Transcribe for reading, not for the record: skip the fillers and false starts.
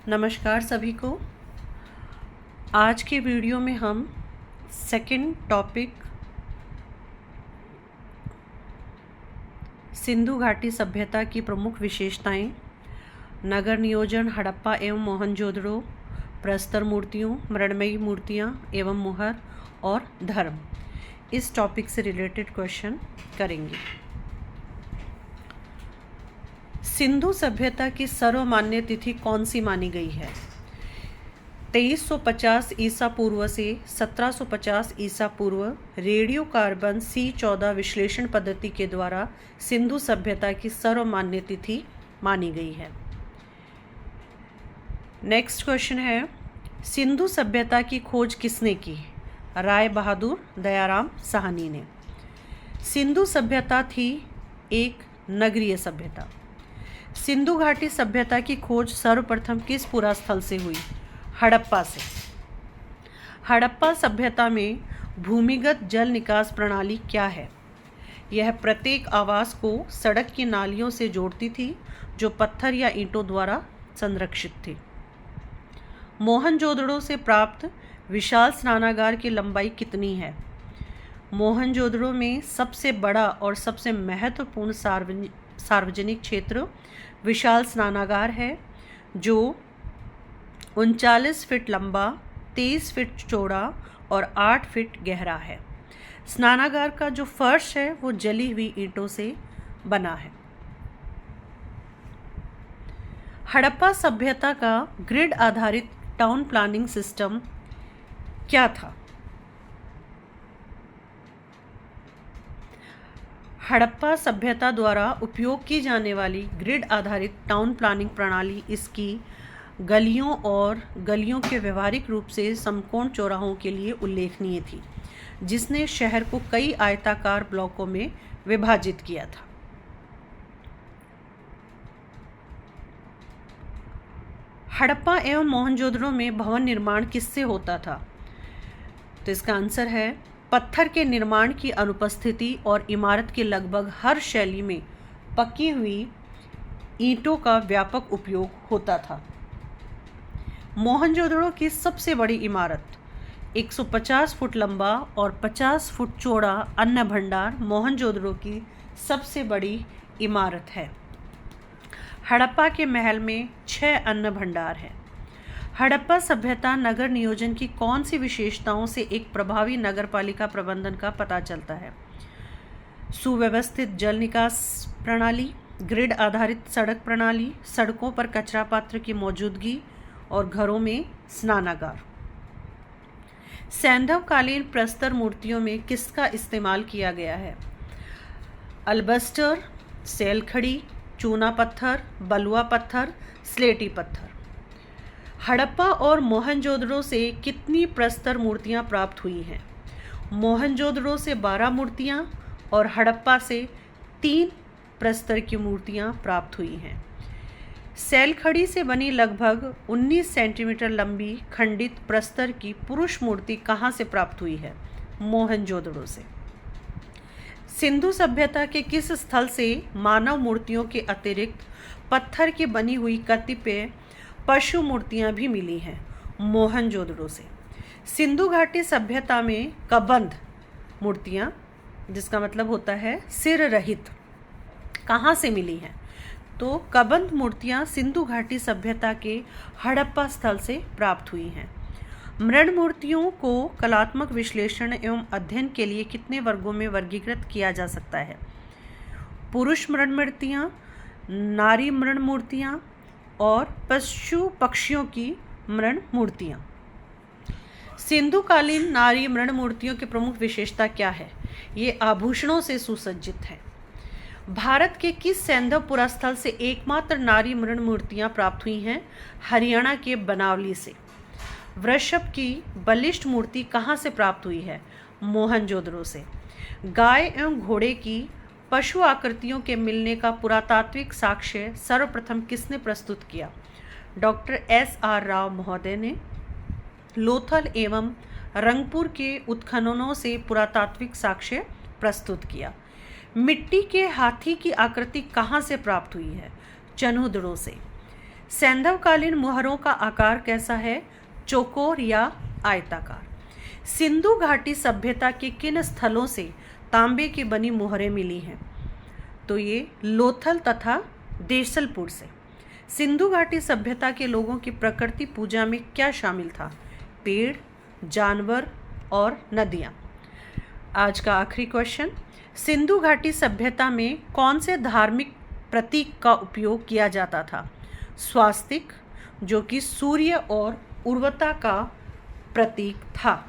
नमस्कार सभी को। आज के वीडियो में हम सेकंड टॉपिक सिंधु घाटी सभ्यता की प्रमुख विशेषताएं, नगर नियोजन, हड़प्पा एवं मोहनजोदड़ो, प्रस्तर मूर्तियों, मृण्मयी मूर्तियां एवं मुहर और धर्म, इस टॉपिक से रिलेटेड क्वेश्चन करेंगे। सिंधु सभ्यता की सर्वमान्य तिथि कौन सी मानी गई है? 2350 ईसा पूर्व से 1750 ईसा पूर्व रेडियो कार्बन C14 विश्लेषण पद्धति के द्वारा सिंधु सभ्यता की सर्वमान्य तिथि मानी गई है। नेक्स्ट क्वेश्चन है, सिंधु सभ्यता की खोज किसने की? राय बहादुर दयाराम साहनी ने। सिंधु सभ्यता थी एक नगरीय सभ्यता। सिंधु घाटी सभ्यता की खोज सर्वप्रथम किस पुरा स्थल से हुई? हड़प्पा से। हड़प्पा सभ्यता में भूमिगत जल निकास प्रणाली क्या है? यह प्रत्येक आवास को सड़क की नालियों से जोड़ती थी जो पत्थर या ईंटों द्वारा संरक्षित थी। मोहनजोदड़ो से प्राप्त विशाल स्नानागार की लंबाई कितनी है? मोहनजोदड़ो में सबसे बड़ा और सबसे महत्वपूर्ण सार्वजनिक क्षेत्र विशाल स्नानागार है जो 39 फीट लंबा, 23 फीट चौड़ा और 8 फीट गहरा है। स्नानागार का जो फर्श है वो जली हुई ईंटों से बना है। हड़प्पा सभ्यता का ग्रिड आधारित टाउन प्लानिंग सिस्टम क्या था? हड़प्पा सभ्यता द्वारा उपयोग की जाने वाली ग्रिड आधारित टाउन प्लानिंग प्रणाली इसकी गलियों के व्यवहारिक रूप से समकोण चौराहों के लिए उल्लेखनीय थी, जिसने शहर को कई आयताकार ब्लॉकों में विभाजित किया था। हड़प्पा एवं मोहनजोदड़ो में भवन निर्माण किससे होता था? तो इसका आंसर है पत्थर के निर्माण की अनुपस्थिति और इमारत के लगभग हर शैली में पकी हुई ईंटों का व्यापक उपयोग होता था। मोहनजोदड़ो की सबसे बड़ी इमारत 150 फुट लंबा और 50 फुट चौड़ा अन्न भंडार मोहनजोदड़ो की सबसे बड़ी इमारत है। हड़प्पा के महल में 6 अन्न भंडार हैं। हड़प्पा सभ्यता नगर नियोजन की कौन सी विशेषताओं से एक प्रभावी नगरपालिका प्रबंधन का पता चलता है? सुव्यवस्थित जल निकास प्रणाली, ग्रिड आधारित सड़क प्रणाली, सड़कों पर कचरा पात्र की मौजूदगी और घरों में स्नानागार। सैंधवकालीन प्रस्तर मूर्तियों में किसका इस्तेमाल किया गया है? अल्बस्टर, सेलखड़ी, चूना पत्थर, बलुआ पत्थर, स्लेटी पत्थर। हड़प्पा और मोहनजोदड़ो से कितनी प्रस्तर मूर्तियां प्राप्त हुई हैं? मोहनजोदड़ो से 12 मूर्तियां और हड़प्पा से 3 प्रस्तर की मूर्तियां प्राप्त हुई हैं। सैलखड़ी से बनी लगभग 19 सेंटीमीटर लंबी खंडित प्रस्तर की पुरुष मूर्ति कहाँ से प्राप्त हुई है? मोहनजोदड़ो से। सिंधु सभ्यता के किस स्थल से मानव मूर्तियों के अतिरिक्त पत्थर की बनी हुई कतिपय पशु मूर्तियां भी मिली हैं? मोहनजोदड़ो से। सिंधु घाटी सभ्यता में कबंध मूर्तियां, जिसका मतलब होता है सिर रहित, कहाँ से मिली हैं? तो कबंध मूर्तियां सिंधु घाटी सभ्यता के हड़प्पा स्थल से प्राप्त हुई हैं। मृण मूर्तियों को कलात्मक विश्लेषण एवं अध्ययन के लिए कितने वर्गों में वर्गीकृत किया जा सकता है? पुरुष मृण मूर्तियां, नारी मृण मूर्तियां और पशु पक्षियों की मृण मूर्तियां। सिंधुकालीन नारी मृण मूर्तियों की प्रमुख विशेषता क्या है? ये आभूषणों से सुसज्जित है। भारत के किस सैंधव पुरास्थल से एकमात्र नारी मृण मूर्तियां प्राप्त हुई हैं? हरियाणा के बनावली से। वृषभ की बलिष्ठ मूर्ति कहाँ से प्राप्त हुई है? मोहनजोदड़ो से। गाय एवं घोड़े की पशु आकृतियों के मिलने का पुरातात्विक साक्ष्य सर्वप्रथम किसने प्रस्तुत किया? डॉक्टर SR राव महोदय ने। लोथल एवं रंगपुर के उत्खननों से पुरातात्विक साक्ष्य प्रस्तुत किया। मिट्टी के हाथी की आकृति कहाँ से प्राप्त हुई है? चनूदड़ो से। सैंधवकालीन मुहरों का आकार कैसा है? चौकोर या आयताकार? सिंधु घाटी सभ्यता के किन स्थलों से तांबे की बनी मुहरें मिली हैं? तो ये लोथल तथा देसलपुर से। सिंधु घाटी सभ्यता के लोगों की प्रकृति पूजा में क्या शामिल था? पेड़, जानवर और नदियाँ। आज का आखिरी क्वेश्चन, सिंधु घाटी सभ्यता में कौन से धार्मिक प्रतीक का उपयोग किया जाता था? स्वास्तिक, जो कि सूर्य और उर्वरता का प्रतीक था।